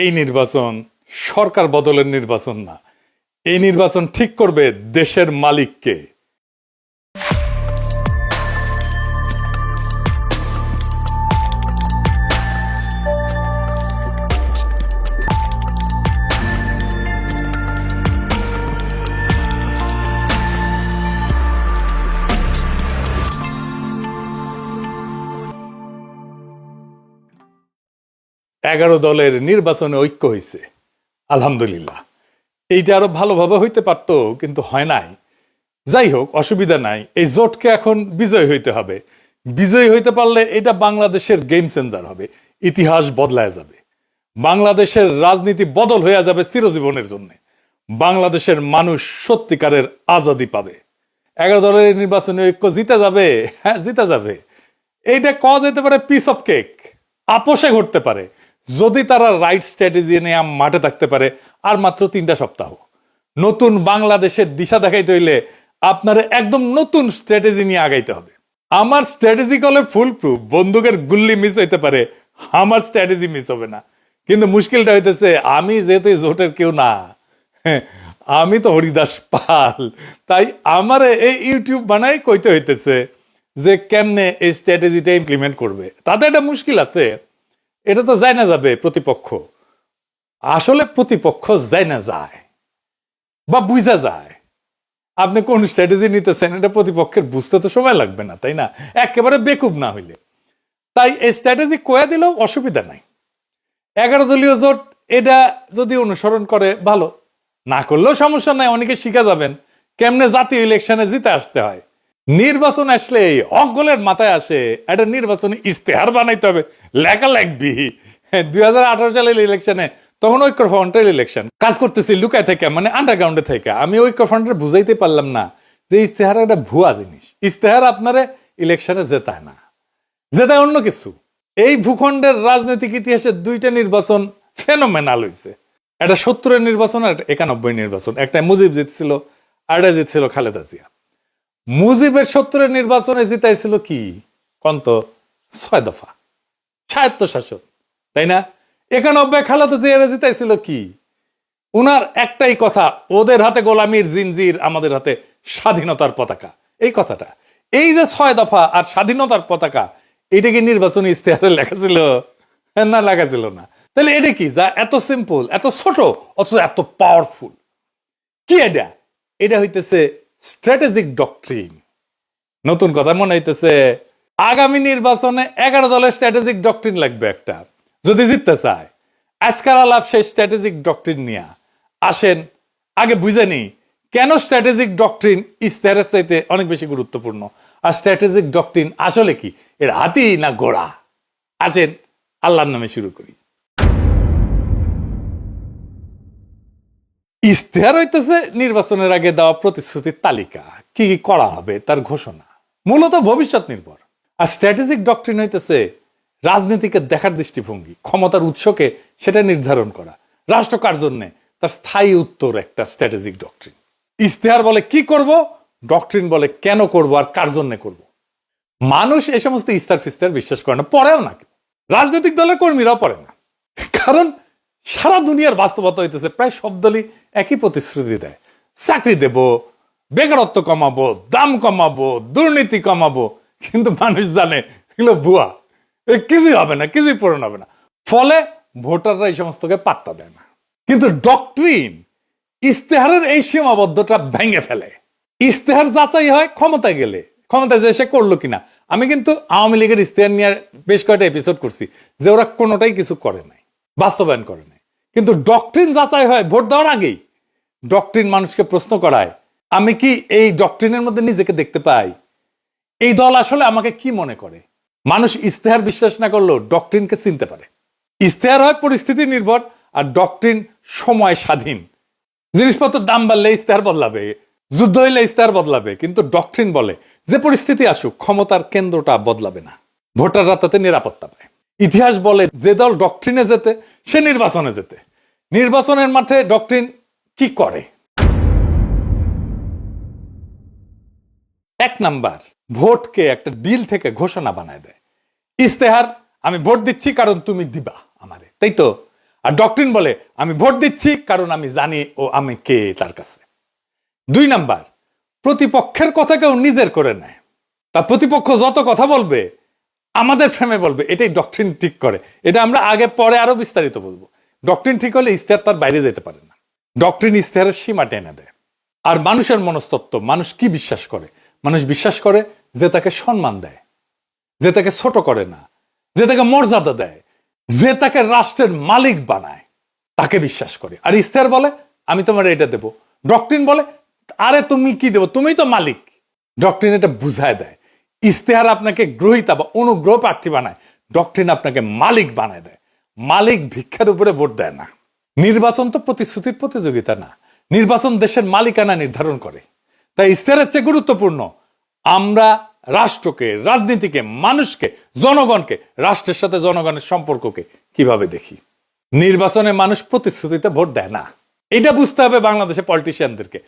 এই নির্বাচন সরকার বদলের নির্বাচন না, এই নির্বাচন ঠিক করবে দেশের মালিককে। এগারো দলের নির্বাচনে ঐক্য হয়েছে, আলহামদুলিল্লাহ। এইটা আরো ভালোভাবে হইতে পারতো, কিন্তু হয় নাই। যাই হোক, অসুবিধা নাই। এই জোটকে এখন বিজয় হইতে হবে। বিজয়ী হইতে পারলে এটা বাংলাদেশের গেম চেঞ্জার হবে, ইতিহাস বদলায় যাবে, বাংলাদেশের রাজনীতি বদল হয়ে যাবে চিরজীবনের জন্য। বাংলাদেশের মানুষ সত্যিকারের আজাদি পাবে। এগারো দলের নির্বাচনে ঐক্য জিতে যাবে, হ্যাঁ জিতে যাবে। এইটা কওয়া যেতে পারে পিস অফ কেক, আপোষে ঘটতে পারে যদি তারা রাইট স্ট্র্যাটেজি নিয়ে মাঠে থাকতে পারে। আর মাত্র 3টা সপ্তাহ। নতুন বাংলাদেশের দিশা দেখাইতে হইলে আপনার একদম নতুন স্ট্র্যাটেজি নিয়ে আগাইতে হবে। আমার স্ট্র্যাটেজি কলে ফুল প্রুফ, বন্দুকের গুল্লি মিস হইতে পারে, আমার স্ট্র্যাটেজি মিস হবে না। কিন্তু মুশকিলটা হইতেছে, আমি যেহেতু জোটের কেউ না, আমি তো হরিদাস পাল, তাই আমার এই ইউটিউব বানাই কইতে হইতেছে যে কেমনে এই স্ট্র্যাটেজিটা ইমপ্লিমেন্ট করবে। তাতে একটা মুশকিল আছে, এটা তো যায় না যাবে প্রতিপক্ষ। আসলে প্রতিপক্ষ যায় না যায় বা বুঝা যায় আপনি কোন স্ট্র্যাটেজি নিতেছেন, এটা প্রতিপক্ষের বুঝতে তো সময় লাগবে না, তাই না? একেবারে বেকুব না হইলে। তাই এই স্ট্র্যাটেজি কয়া দিলেও অসুবিধা নাই। 11 দলীয় জোট এটা যদি অনুসরণ করে ভালো, না করলেও সমস্যা নাই। অনেকে শিখা যাবেন কেমনে জাতীয় ইলেকশনে জিতে আসতে হয়। নির্বাচন আসলে অগলের মাথায় আসে একটা নির্বাচনী ইস্তেহার বানাইতে হবে, লেখা লাগবি। 2018 সালের ইলেকশনে তখন ঐক্যফ্রন্টের ইলেকশন কাজ করতেছি লুকায় থেকে, মানে আন্ডারগ্রাউন্ডে থেকে। আমি ঐক্যফ্রন্টের বুঝাইতে পারলাম না যে ইস্তেহার একটা ভুয়া জিনিস। ইস্তেহার আপনারে ইলেকশনে জেতায় না, জেতায় অন্য কিছু। এই ভূখণ্ডের রাজনৈতিক ইতিহাসে 2টা নির্বাচন ফেনোমেনাল হয়েছে। একটা 70-এর নির্বাচন আর 91 নির্বাচন। একটা মুজিব জিতছিল, আর একটা জিতছিল খালেদা জিয়া। মুজিবের 70-এর নির্বাচনে জিতাইছিল কি কন্ত 6 দফা স্বায়ত্তশাসন, তাই না? 91 খালেদা জিয়া জিতাইছিল কি? উনার একটাই কথা, ওদের হাতে গোলামির জিনজির, আমাদের হাতে স্বাধীনতার পতাকা। এই কথাটা, এই যে 6 দফা আর স্বাধীনতার পতাকা, এটা কি নির্বাচনী ইস্তেহারে লেখা ছিল? না, লেখা ছিল না। তাহলে এটা কি যা এত সিম্পল, এত ছোট, অথচ এত পাওয়ারফুল? কি এটা? এটা হইতেছে স্ট্র্যাটেজিক ডক্ট্রিন। নতুন কথা মনে হইতেছে, আগামী নির্বাচনে 11 দলের স্ট্র্যাটেজিক ডক্ট্রিন লাগবে একটা, যদি জিততে চায়। আজকাল আলাপ সেই স্ট্র্যাটেজিক ডক্ট্রিন নিয়ে আসেন। আগে বুঝে নিই কেন স্ট্র্যাটেজিক ডক্ট্রিন ইস্তেহারের চাইতে অনেক বেশি গুরুত্বপূর্ণ। আর স্ট্র্যাটেজিক ডক্ট্রিন আসলে কি, এর হাতি না ঘোড়া? আসেন আল্লাহর নামে শুরু করি। ইস্তেহার হইতেছে নির্বাচনের আগে দেওয়া প্রতিশ্রুতির তালিকা, কি কি করা হবে তার ঘোষণা, মূলত ভবিষ্যৎ নির্ভর। আর স্ট্র্যাটেজিক ডক্ট্রিন হইতেছে রাজনীতিকে দেখার দৃষ্টিভঙ্গি, ক্ষমতার উৎসকে সেটা নির্ধারণ করা, রাষ্ট্র কার জন্য, তার স্থায়ী উত্তর একটা স্ট্র্যাটেজিক ডক্ট্রিন। ইস্তেহার বলে কি করব, ডক্ট্রিন বলে কেন করব আর কার জন্য করব। মানুষ এই সমস্ত ইস্তার ফিস্তার বিশ্বাস করে না, পড়েও না। রাজনৈতিক দলের কর্মীরাও পড়ে না, কারণ সারা দুনিয়ার বাস্তবতা হইতেছে প্রায় সব দলই একই প্রতিশ্রুতি দেয়। চাকরি দেব, বেকারত্ব কমাবো, দাম কমাবো, দুর্নীতি কমাবো। কিন্তু মানুষ জানে এগুলো ভুয়া, কিছুই হবে না, কিছুই পূরণ হবে না। ফলে ভোটাররা এই সমস্তকে পাত্তা দেয় না। কিন্তু ডক্ট্রিন ইস্তেহারের এই সীমাবদ্ধতা ভেঙে ফেলে। ইস্তেহার যাচাই হয় ক্ষমতায় গেলে, ক্ষমতায় যে সে করলো কিনা। আমি কিন্তু আওয়ামী লীগের ইস্তেহার নিয়ে বেশ কয়েকটা এপিসোড করছি যে ওরা কোনোটাই কিছু করে নাই, বাস্তবায়ন করে নাই। কিন্তু ডক্ট্রিন যাচাই হয় ভোট দেওয়ার আগেই। ডক্ট্রিন মানুষকে প্রশ্ন করায়, আমি কি এই ডক্ট্রিনের মধ্যে নিজেকে দেখতে পাই? এই দল আসলে আমাকে কি মনে করে? মানুষ ইস্তেহার বিশ্বাস না করলেও ডক্ট্রিনকে চিনতে পারে। ইস্তেহার হয় পরিস্থিতি নির্ভর, আর ডক্ট্রিন সময় স্বাধীন। জিনিসপত্রের দাম বাড়লে ইস্তেহার বদলাবে, যুদ্ধ হইলে ইস্তেহার বদলাবে, কিন্তু ডক্ট্রিন বলে যে পরিস্থিতি আসুক ক্ষমতার কেন্দ্রটা বদলাবে না, ভোটাররা তাতে নিরাপত্তা পায়। ইতিহাস বলে যে দল ডক্ট্রিনে যেতে সে নির্বাচনে যেতে। নির্বাচনের মাঠে ডক্ট্রিন কি করে? 1 নাম্বার, ভোটকে একটা ডিল থেকে ঘোষণা বানায় দেয়। ইস্তেহার, আমি ভোট দিচ্ছি কারণ তুমি দিবা আমারে, তাই তো? আর ডক্ট্রিন বলে আমি ভোট দিচ্ছি কারণ আমি জানি ও আমি কে তার কাছে। 2 নাম্বার, প্রতিপক্ষের কথা কেউ নিজের করে নেয়। তার প্রতিপক্ষ যত কথা বলবে আমাদের ফ্রেমে বলবে, এটাই ডক্ট্রিন ঠিক করে। এটা আমরা আগে পরে আরো বিস্তারিত বলবো। ডক্ট্রিন ঠিক হলে ইশতেহার তার বাইরে যেতে পারে না। ডক্ট্রিন ইশতেহারের সীমা টেনে দেয়। আর মানুষের মনস্তত্ত্ব, মানুষ কি বিশ্বাস করে? মানুষ বিশ্বাস করে যে তাকে সম্মান দেয়, যে তাকে ছোট করে না, যে তাকে মর্যাদা দেয়, যে তাকে রাষ্ট্রের মালিক বানায়, তাকে বিশ্বাস করে। আর ইশতেহার বলে আমি তোমার এটা দেব। ডক্ট্রিন বলে আরে তুমি কি দেবো, তুমি তো মালিক। ডক্ট্রিন এটা বুঝায় দেয়। ইশতেহার আপনাকে গ্রহীতা বা অনুগ্রহ প্রার্থী বানায়, ডক্ট্রিন আপনাকে মালিক বানায় দেয়। মালিক ভিক্ষার উপরে ভোট দেয় না। নির্বাচন তো প্রতিশ্রুতির প্রতিযোগিতা না, নির্বাচন দেশের মালিকানা নির্ধারণ করে। তাই ইশতেহারের চেয়ে গুরুত্বপূর্ণ আমরা রাষ্ট্রকে, রাজনীতিকে, মানুষকে, জনগণকে, রাষ্ট্রের সাথে জনগণের সম্পর্ককে কিভাবে দেখি। নির্বাচনে মানুষ প্রতিশ্রুতিতে ভোট দেয় না, এটা বুঝতে হবে বাংলাদেশের পলিটিশিয়ানদেরকে।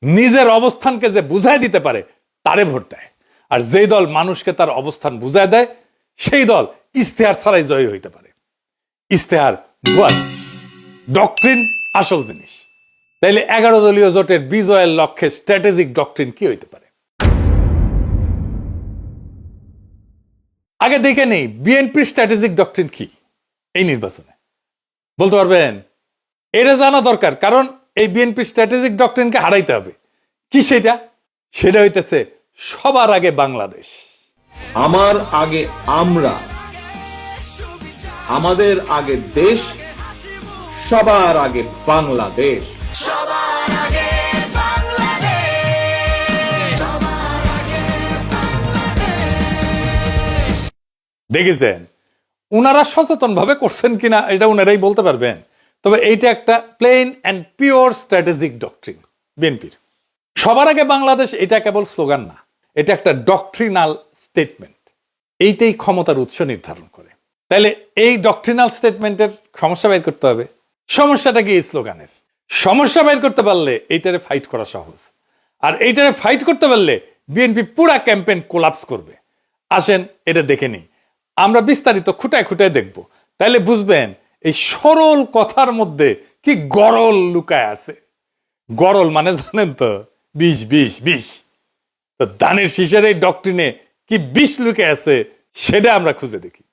নিজের অবস্থানকে যে বুঝাই দিতে পারে তারে ভোট দেয়। আর যেই দল মানুষকে তার অবস্থান বুঝায় দেয় সেই দল ইশতেহার ছাড়াই জয়ী হইতে পারে। ইশতেহার ভুয়া জিনিস, ডক্ট্রিন আসল জিনিস। তাইলে 11 দলীয় জোটের বিজয়ের লক্ষ্যে স্ট্র্যাটেজিক ডক্ট্রিন কি হইতে পারে? আগে দেখে নেই বিএনপির স্ট্র্যাটেজিক ডক্ট্রিন কি এই নির্বাচনে, বলতে পারবেন? এটা জানা দরকার, কারণ এই বিএনপির স্ট্র্যাটেজিক ডক্ট্রিনকে হারাইতে হবে। কি সেটা? সেটা হইতেছে সবার আগে বাংলাদেশ, আমার আগে আমরা, আমাদের আগে দেশ, সবার আগে বাংলাদেশ। দেখেছেন উনারা সচেতন ভাবে করছেন কিনা এটা উনারাই বলতে পারবেন। তবে এইটা একটা plain and pure strategic doctrine বিএনপির। সবার আগে বাংলাদেশ এটা কেবল স্লোগান না, এটা একটা ডক্ট্রিনাল স্টেটমেন্ট। এইটাই ক্ষমতার উৎস নির্ধারণ করে। তাহলে এই ডক্ট্রিনাল স্টেটমেন্টের সমস্যা বের করতে হবে। সমস্যাটা কি এই স্লোগানের? সমস্যা বের করতে পারলে এইটারে ফাইট করা সহজ। আর এইটারে ফাইট করতে পারলে বিএনপি পুরা ক্যাম্পেইন কোলাপস করবে। আসেন এটা দেখে নিই, আমরা বিস্তারিত খুঁটায় খুঁটায় দেখব। তাইলে বুঝবেন এই সরল কথার মধ্যে কি গরল লুকায় আছে। গরল মানে জানেন তো, বিষ বিষ বিষ। তো দানের শীষের এই ডক্ট্রিনে কি বিষ লুকে আছে সেটা আমরা খুঁজে দেখি।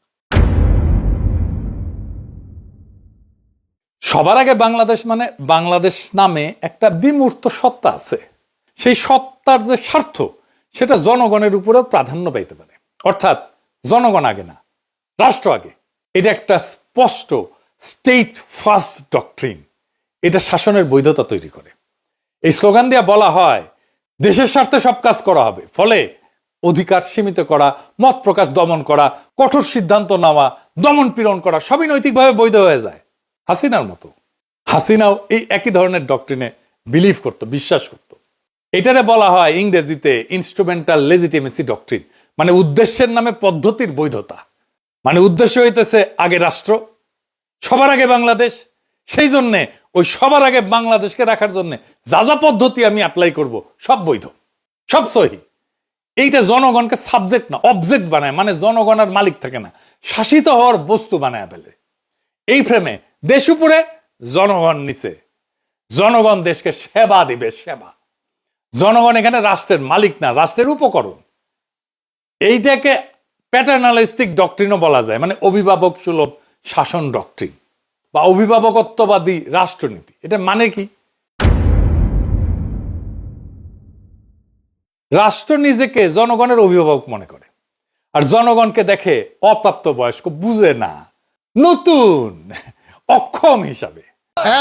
সবার আগে বাংলাদেশ মানে বাংলাদেশ নামে একটা বিমূর্ত সত্তা আছে। সেই সত্তার যে স্বার্থ সেটা জনগণের উপরেও প্রাধান্য পাইতে পারে। অর্থাৎ জনগণ আগে না, রাষ্ট্র আগে। এটা একটা স্পষ্ট স্টেট ফার্স্ট ডক্ট্রিন। এটা শাসনের বৈধতা তৈরি করে। এই স্লোগান দিয়ে বলা হয় দেশের স্বার্থে সব কাজ করা হবে, ফলে অধিকার সীমিত করা, মত প্রকাশ দমন করা, কঠোর সিদ্ধান্ত নেওয়া, দমন পীড়ন করা সবই নৈতিকভাবে বৈধ হয়ে যায়। হাসিনার মতো। হাসিনাও এই একই ধরনের ডক্ট্রিনে বিলিভ করত, বিশ্বাস করত। এটারে বলা হয় ইংরেজিতে ইনস্ট্রুমেন্টাল লেজিটিমেসি ডক্ট্রিন, মানে উদ্দেশ্যের নামে পদ্ধতির বৈধতা। মানে উদ্দেশ্য হইতেছে আগে রাষ্ট্র, সবার আগে বাংলাদেশ। সেই জন্যে ওই সবার আগে বাংলাদেশকে রাখার জন্য যা যা পদ্ধতি আমি অ্যাপ্লাই করব সব বৈধ, সব সহি। এইটা জনগণকে সাবজেক্ট না অবজেক্ট বানায়, মানে জনগণ আর মালিক থাকে না, শাসিত হওয়ার বস্তু বানায় ফেলে। এই ফ্রেমে দেশ উপরে, জনগণ নিচে। জনগণ দেশকে সেবা দিবে, সেবা। জনগণ এখানে রাষ্ট্রের মালিক না, রাষ্ট্রের উপকরণ। এইটাকে প্যাটার্নালিস্টিক ডক্ট্রিনও বলা যায়, মানে অভিভাবক সুলভ শাসন ডক্ট্রিন বা অভিভাবকত্ববাদী রাষ্ট্রনীতি। এটা মানে কি? রাষ্ট্র নিজেকে জনগণের অভিভাবক মনে করে, আর জনগণকে দেখে অপ্রাপ্ত বয়স্ক, বুঝে না, নতুন, অক্ষম হিসাবে।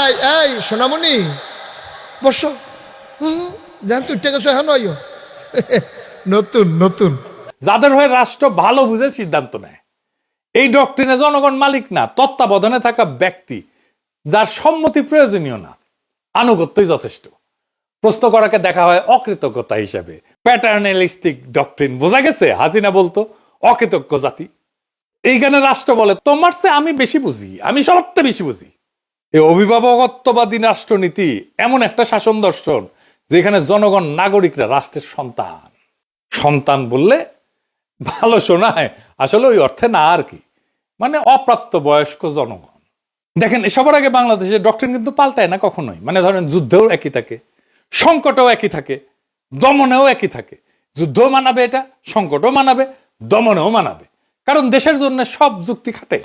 এই এই সোনামণি বসো, জান তুই টাকা সহ নয় নতুন নতুন। যাদের হয়ে রাষ্ট্র ভালো বুঝে সিদ্ধান্ত নেয়। এই ডক্ট্রিনে জনগণ মালিক না, তত্ত্বাবধানে থাকা ব্যক্তি, যার সম্মতি প্রয়োজনীয় না, আনুগত্যই যথেষ্ট। প্রশ্ন করাকে দেখা হয় অকৃতজ্ঞতা হিসাবে। প্যাটার্নালিস্টিক ডক্ট্রিন, বোঝা গেছে? হাসিনা বলতো অকৃতজ্ঞ জাতি। এইখানে রাষ্ট্র বলে তোমার চেয়ে আমি বেশি বুঝি, আমি সবচেয়ে বেশি বুঝি। এই অভিভাবকত্ববাদী রাষ্ট্রনীতি এমন একটা শাসন দর্শন যেখানে জনগণ, নাগরিকরা রাষ্ট্রের সন্তান। সন্তান বললে ভালো শোনায়, আসলে ওই অর্থে না আর কি, মানে অপ্রাপ্ত বয়স্ক জনগণ। দেখেন সবার আগে বাংলাদেশের ডক্টরিন কিন্তু পাল্টায় না কখনোই, মানে ধরেন যুদ্ধেও একই থাকে, সংকটেও একই থাকে, দমনেও একই থাকে। যুদ্ধও মানাবে, এটা সংকটও মানাবে, দমনেও মানাবে, কারণ দেশের জন্য সব যুক্তি খাটে।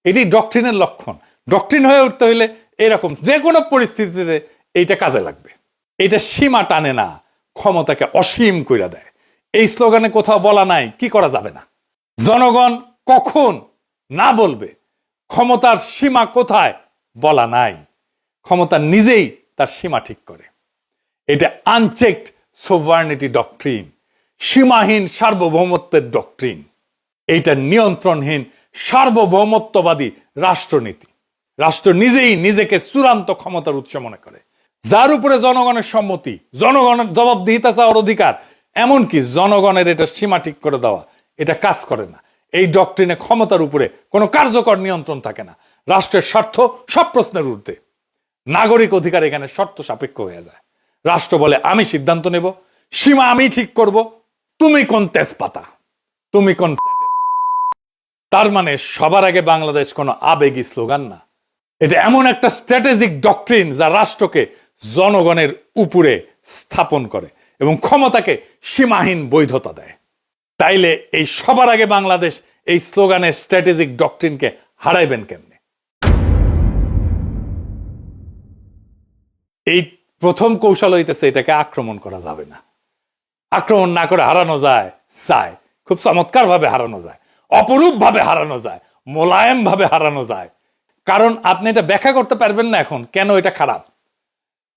এটি ডক্টরিনের লক্ষণ। ডক্টরিন হয়ে উঠতে হইলে এরকম যে কোনো পরিস্থিতিতে এইটা কাজে লাগবে। এটা সীমা টানে না, ক্ষমতাকে অসীম কইরা দেয়। এই স্লোগানে কোথাও বলা নাই কি করা যাবে না, জনগণ কখন না বলবে, ক্ষমতার সীমা কোথায় বলা নাই। ক্ষমতা নিজেই তার সীমা ঠিক করে। এটা আনচেকড সোভার্নিটি ডক্ট্রিন, সীমাহীন সার্বভৌমত্বের ডক্ট্রিন। এইটা নিয়ন্ত্রণহীন সার্বভৌমত্ববাদী রাষ্ট্রনীতি। রাষ্ট্র নিজেই নিজেকে চূড়ান্ত ক্ষমতার উৎস মনে করে, যার উপরে জনগণের সম্মতি, জনগণের জবাবদিহিতা চাওয়ার অধিকার, এমনকি জনগণের এটা সীমা ঠিক করে দেওয়া, এটা কাজ করে না। এই ডক্ট্রিনে ক্ষমতার উপরে কোনো কার্যকর নিয়ন্ত্রণ থাকে না। রাষ্ট্রের স্বার্থ সব প্রশ্নের ঊর্ধ্বে। নাগরিক অধিকার এখানে শর্ত সাপেক্ষ হয়ে যায়। রাষ্ট্র বলে আমি সিদ্ধান্ত নেব, সীমা আমি ঠিক করব, তুমি কোন তেজপাতা, তুমি কোন। তার মানে সবার আগে বাংলাদেশ কোনো আবেগী স্লোগান না, এটা এমন একটা স্ট্র্যাটেজিক ডক্ট্রিন যা রাষ্ট্রকে জনগণের উপরে স্থাপন করে এবং ক্ষমতাকে সীমাহীন বৈধতা দেয়। তাইলে এই সবার আগে বাংলাদেশ এই স্লোগানের স্ট্র্যাটেজিক ডক্ট্রিনকে হারাইবেন কেমনে? এই প্রথম কৌশল হইতেছে এটাকে আক্রমণ করা যাবে না। আক্রমণ না করে হারানো যায়, খুব চমৎকার ভাবে হারানো যায়, অপরূপ ভাবে হারানো যায়, মোলায়েম ভাবে হারানো যায়। কারণ আপনি এটা ব্যাখ্যা করতে পারবেন না এখন কেন এটা খারাপ।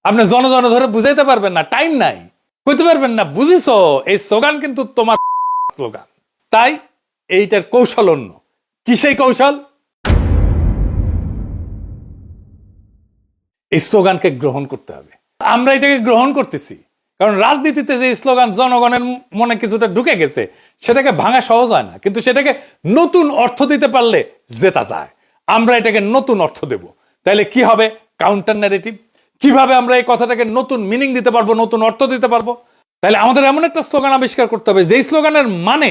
আপনি জন ধরে বুঝাইতে পারবেন না, টাইম নাই, কইতে পারবেন না বুঝিছো এই স্লোগান কিন্তু তোমার স্লোগান। তাই এইটার কৌশল অন্য। কি সেই কৌশল? এই স্লোগানকে গ্রহণ করতে হবে। আমরা এটাকে গ্রহণ করতেছি কারণ রাজনীতিতে যে স্লোগান জনগণের মনে কিছুটা ঢুকে গেছে, সেটাকে ভাঙা সহজ হয় না, কিন্তু সেটাকে নতুন অর্থ দিতে পারলে জেতা যায়। আমরা এটাকে নতুন অর্থ দেব। তাহলে কি হবে? Counter narrative. কিভাবে আমরা এই কথাটাকে নতুন মিনিং দিতে পারবো, নতুন অর্থ দিতে পারবো? তাহলে আমাদের এমন একটা স্লোগান আবিষ্কার করতে হবে যেই স্লোগানের মানে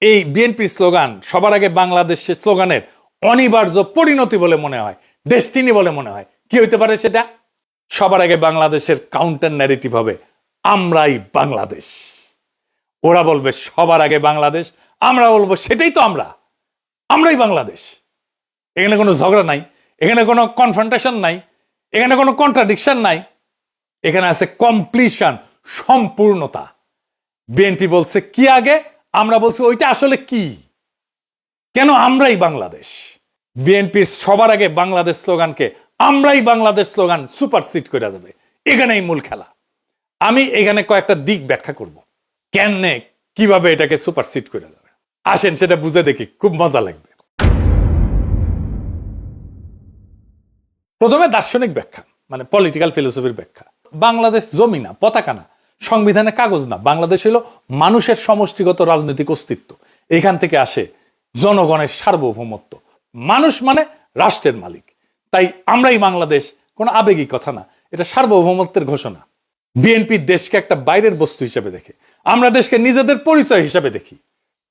এই বিএনপি স্লোগান সবার আগে বাংলাদেশের স্লোগানের অনিবার্য পরিণতি বলে মনে হয়, ডেস্টিনি বলে মনে হয়। কি হইতে পারে সেটা? সবার আগে বাংলাদেশের কাউন্টার ন্যারেটিভ হবে আমরাই বাংলাদেশ। ওরা বলবে সবার আগে বাংলাদেশ, আমরা বলবো সেটাই তো আমরাই বাংলাদেশ। এখানে কোনো ঝগড়া নাই, এখানে কোনো কনফ্রন্টেশন নাই, এখানে কোনো কন্ট্রাডিকশন নাই, এখানে আছে কমপ্লিশন, সম্পূর্ণতা। বিএনপি বলছে কি আগে, আমরা বলছি ওইটা আসলে কি, কেন আমরাই বাংলাদেশ। বিএনপির সবার আগে বাংলাদেশ স্লোগানকে আমরাই বাংলাদেশ স্লোগান সুপারসিড করে যাবে। এখানেই মূল খেলা। আমি এখানে কয়েকটা দিক ব্যাখ্যা করব কেনে কিভাবে এটাকে সুপারসিড করে যাবে। আসেন সেটা বুঝে দেখি, খুব মজা লাগবে। প্রথমে দার্শনিক ব্যাখ্যা, মানে পলিটিক্যাল ফিলোসফির ব্যাখ্যা। বাংলাদেশ জমি না, পতাকা না, সংবিধানে কাগজ না, বাংলাদেশ হলো মানুষের সমষ্টিগত রাজনৈতিক অস্তিত্ব। এখান থেকে আসে জনগণের সার্বভৌমত্ব। মানুষ মানে রাষ্ট্রের মালিক। তাই আমরাই বাংলাদেশ কোনো আবেগিক কথা না, এটা সার্বভৌমত্বের ঘোষণা। বিএনপি দেশকে একটা বাইরের বস্তু হিসেবে দেখে, আমরা দেশকে নিজেদের পরিচয় হিসেবে দেখি।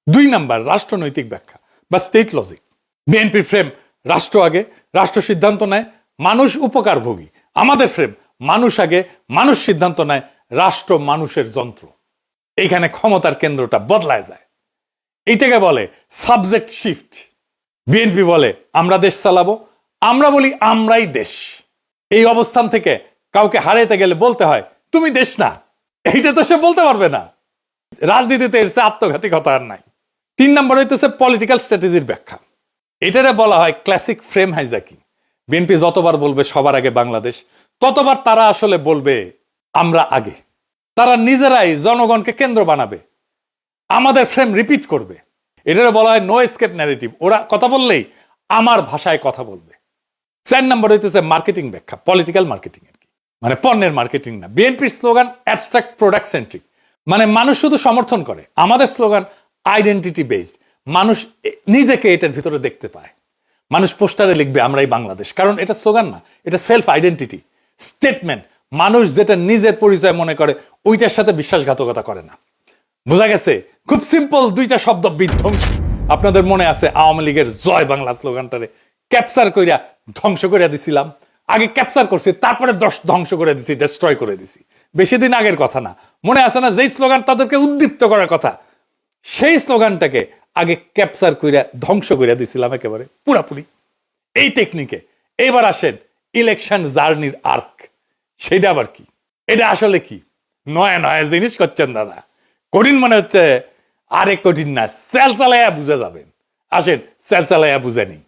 2 নাম্বার রাষ্ট্রনৈতিক ব্যাখ্যা বা স্টেট লজিক। বিএনপির ফ্রেম রাষ্ট্র আগে, রাষ্ট্র সিদ্ধান্ত নেয়, মানুষ উপকারভোগী। আমাদের ফ্রেম মানুষ আগে, মানুষ সিদ্ধান্ত নেয়, রাষ্ট্র মানুষের যন্ত্র। এইখানে ক্ষমতার কেন্দ্রটা বদলায় যায়। এইটাকে বলে সাবজেক্ট শিফট। বিএনপি বলে আমরা দেশ চালাবো, আমরা বলি আমরাই দেশ। এই অবস্থান থেকে কাউকে হারাইতে গেলে বলতে হয় তুমি দেশ না। এইটা তো সে বলতে পারবে না। রাজনীতিতে এর চেয়ে আত্মঘাতী কথা আর নাই। 3 নম্বর হইতেছে পলিটিক্যাল স্ট্র্যাটেজির ব্যাখ্যা। এটারে বলা হয় ক্লাসিক ফ্রেম হাইজ্যাকিং। বিএনপি যতবার বলবে সবার আগে বাংলাদেশ, ততবার তারা আসলে বলবে আমরা আগে। তারা নিজেরাই জনগণকে কেন্দ্র বানাবে, আমাদের ফ্রেম রিপিট করবে। এটারে বলা হয় নো এসকেপ ন্যারেটিভ। ওরা কথা বললেই আমার ভাষায় কথা বলবে। 4 নম্বর হইতেছে মার্কেটিং ব্যাখ্যা, পলিটিক্যাল মার্কেটিং আর কি, মানে পণ্যের মার্কেটিং না। বিএনপির স্লোগান অ্যাবস্ট্রাক্ট প্রোডাক্ট সেন্ট্রিক, মানে মানুষ শুধু সমর্থন করে। আমাদের স্লোগান আইডেন্টিটি বেসড, মানুষ নিজেকে এটার ভিতরে দেখতে পায়। মানুষ পোস্টারে লিখবে আমরাই বাংলাদেশ, কারণ এটা স্লোগান না, এটা সেলফ আইডেন্টিটি স্টেটমেন্ট। মানুষ যেটা নিজের পরিচয় মনে করে ওইটার সাথে বিশ্বাসঘাতকতা করে না। বোঝা গেছে? খুব সিম্পল 2টা শব্দ, বিধ্বংসী। আপনাদের মনে আছে আওয়ামী লীগের জয় বাংলা স্লোগানটারে ক্যাপচার কইরা ধ্বংস করে দিছিলাম। আগে ক্যাপচার করছি, তারপরে ধ্বংস করে দিছি, ডেস্ট্রয় করে দিছি। বেশি দিন আগের কথা না, মনে আছে না যেই স্লোগান তাদেরকে উদ্দীপ্ত করার কথা, সেই স্লোগানটাকে আগে ক্যাপচার কইরা ধ্বংস করে দিছিলাম একেবারে পুরাপুরি। এই টেকনিকে এবার আসেন ইলেকশন জার্নির আর্ক, সেটা আবার কি? এটা আসলে কি? নয়া নয়া জিনিস করছেন দাদা, কঠিন মনে হচ্ছে? আরে কঠিন না, সেল চালাইয়া বুঝে যাবেন। আসেন সেল চালাইয়া বুঝে নিই।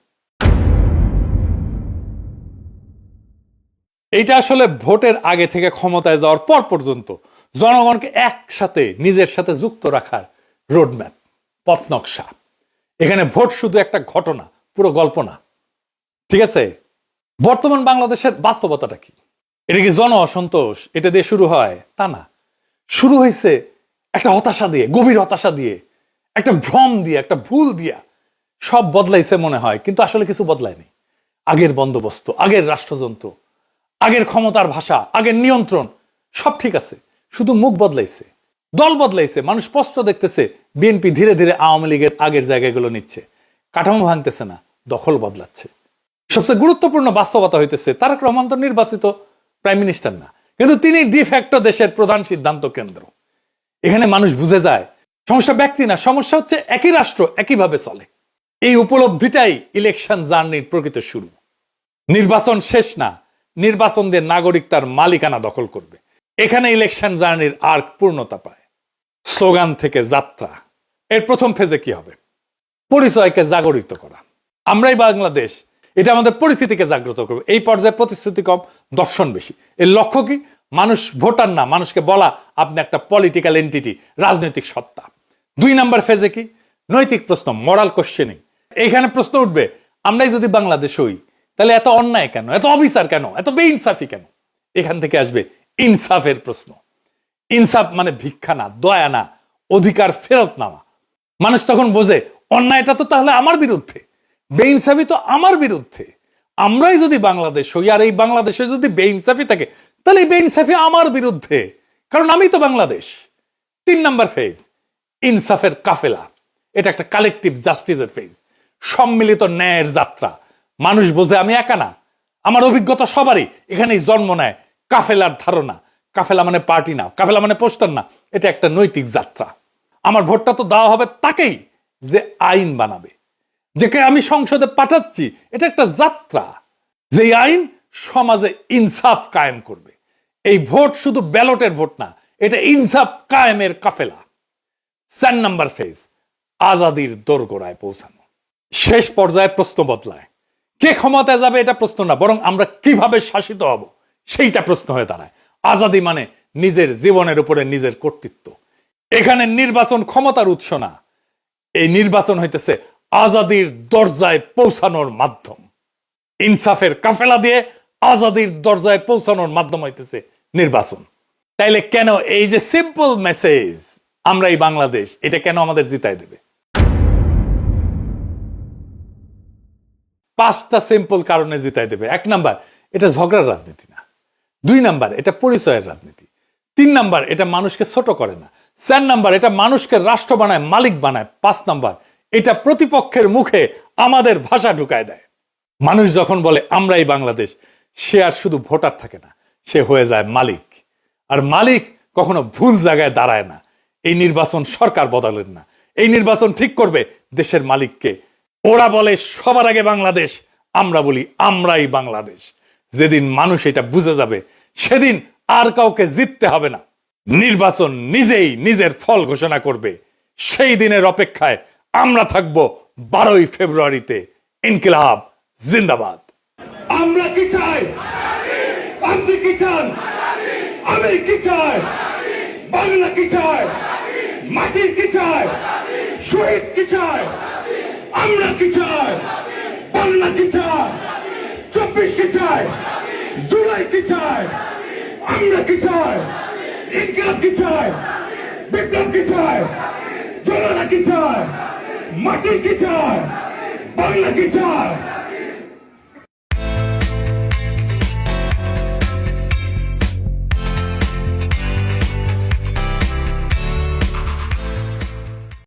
এইটা আসলে ভোটের আগে থেকে ক্ষমতায় যাওয়ার পর পর্যন্ত জনগণকে একসাথে নিজের সাথে যুক্ত রাখার রোডম্যাপ, পথ নকশা। এখানে ভোট শুধু একটা ঘটনা, পুরো গল্প না, ঠিক আছে? বর্তমান বাংলাদেশের বাস্তবতাটা কি? এটা কি জন অসন্তোষ এটা দিয়ে শুরু হয়? তা না, শুরু হয়েছে একটা হতাশা দিয়ে, গভীর হতাশা দিয়ে, একটা ভ্রম দিয়ে, একটা ভুল দিয়া। সব বদলাইছে মনে হয়, কিন্তু আসলে কিছু বদলায়নি। আগের বন্দোবস্ত, আগের রাষ্ট্রযন্ত্র, আগের ক্ষমতার ভাষা, আগের নিয়ন্ত্রণ সব ঠিক আছে, শুধু মুখ বদলাইছে, দল বদলাইছে। মানুষ স্পষ্ট দেখতেছে বিএনপি ধীরে ধীরে আওয়ামী লীগের আগের জায়গাগুলো নিচ্ছে, কাঠামো ভাঙতেছে না, দখল বদলাচ্ছে। সবচেয়ে গুরুত্বপূর্ণ বাস্তবতা হইতেছে তারেক রহমান তো নির্বাচিত প্রাইম মিনিস্টার না, কিন্তু তিনি ডিফ্যাক্টো দেশের প্রধান সিদ্ধান্ত কেন্দ্র। এখানে মানুষ বুঝে যায় সমস্যা ব্যক্তি না, সমস্যা হচ্ছে একই রাষ্ট্র একইভাবে চলে। এই উপলব্ধিটাই ইলেকশন জার্নির প্রকৃত শুরু। নির্বাচন শেষ না, নির্বাচন দিয়ে নাগরিক তার মালিকানা দখল করবে। এখানে ইলেকশন জার্নির আর্ক পূর্ণতা পায়। স্লোগান থেকে যাত্রা। এর প্রথম ফেজে কি হবে? পরিচয়কে জাগরিত করা। আমরাই বাংলাদেশ, এটা আমাদের পরিস্থিতিকে জাগ্রত করবে। এই পর্যায়ে প্রতিশ্রুতি কম, দর্শন বেশি। এর লক্ষ্য কি? মানুষ ভোটার না, মানুষকে বলা আপনি একটা পলিটিক্যাল এন্টিটি, রাজনৈতিক সত্তা। 2 নাম্বার ফেজে কি? নৈতিক প্রশ্ন, মরাল কোশ্চেনিং। এইখানে প্রশ্ন উঠবে, আমরাই যদি বাংলাদেশ হই তাহলে এত অন্যায় কেন, এত অবিচার কেন, এত বেইনসাফি কেন? এখান থেকে আসবে ইনসাফের প্রশ্ন। ইনসাফ মানে ভিক্ষা না, দয়া না, অধিকার ফেরত নেওয়া। মানুষ তখন বোঝে অন্যায়টা তো তাহলে আমার বিরুদ্ধে, বেইনসাফি তো আমার বিরুদ্ধে। আমরাই যদি বাংলাদেশ হই আর এই বাংলাদেশে যদি বেইনসাফি থাকে তাহলে এই বেইনসাফি আমার বিরুদ্ধে, কারণ আমি তো বাংলাদেশ। 3 নাম্বার ফেজ, ইনসাফের কাফেলা। এটা একটা কালেকটিভ জাস্টিসের ফেজ, সম্মিলিত ন্যায়ের যাত্রা। মানুষ বোঝে আমি একা না, আমার অভিজ্ঞতা সবারই। এখানেই জন্ম নেয় কাফেলার ধারণা। কাফেলা মানে পার্টি না, কাফেলা মানে পোস্টার না, এটা একটা নৈতিক যাত্রা। আমার ভোটটা তো দেওয়া হবে তাকেই যে আইন বানাবে, যাকে আমি সংসদে পাঠাচ্ছি। এটা একটা যাত্রা, যে আইন সমাজে ইনসাফ কায়েম করবে। এই ভোট শুধু ব্যালটের ভোট না, এটা ইনসাফ কায়েমের কাফেলা। 4 নাম্বার ফেজ, আজাদির দোরগোড়ায় পৌঁছানো। শেষ পর্যায়ে প্রশ্ন বদলায়। কে ক্ষমতায় যাবে এটা প্রশ্ন না, বরং আমরা কিভাবে শাসিত হব সেইটা প্রশ্ন হয়ে দাঁড়ায়। আজাদি মানে নিজের জীবনের উপরে নিজের কর্তৃত্ব। এখানে নির্বাচন ক্ষমতার উৎস না, এই নির্বাচন হইতেছে আজাদির দরজায় পৌঁছানোর মাধ্যম। ইনসাফের কাফেলা দিয়ে আজাদির দরজায় পৌঁছানোর মাধ্যম হইতেছে নির্বাচন। তাইলে কেন এই যে সিম্পল মেসেজ আমরা এই বাংলাদেশ, এটা কেন আমাদের জিতাই দেবে? 5টা সিম্পল কারণে জিতাই দেবে। 1 নাম্বার, এটা ঝগড়ার রাজনীতি না। 2 নাম্বার, এটা পরিচয়ের রাজনীতি। 3 নাম্বার, এটা মানুষকে ছোট করে না। 4 নাম্বার, এটা মানুষকে রাষ্ট্র বানায়, মালিক বানায়। 5 নাম্বার, এটা প্রতিপক্ষের মুখে আমাদের ভাষা ঢুকায় দেয়। মানুষ যখন বলে আমরাই বাংলাদেশ, সে আর শুধু ভোটার থাকে না, সে হয়ে যায় মালিক। আর মালিক কখনো ভুল জায়গায় দাঁড়ায় না। এই নির্বাচন সরকার বদলেন না, এই নির্বাচন ঠিক করবে দেশের মালিককে। ওরা বলে সবার আগে বাংলাদেশ, আমরা বলি আমরাই বাংলাদেশ। যেদিন মানুষ এটা বুঝে যাবে, সেদিন আর কাউকে জিততে হবে না। নির্বাচন নিজেই নিজের ফল ঘোষণা করবে। সেই দিনের অপেক্ষায় আমরা থাকব 12ই ফেব্রুয়ারিতে। ইনকিলাব জিন্দাবাদ। আমরা কি চাই? আপনি কি চান? আমি কি চাই? বাংলা কি চাই? মাটি কি চাই? শহীদ কি চাই? আমরা কি চাই? বাংলা কি চাই? 24 কি চাই? জুলাই কি চাই? আমরা কি চাই? ইনকিলাব কি চাই? বিপ্লব কি চাই? জনতা কি চাই? মাটি কি চাই? বাংলা কি চাই?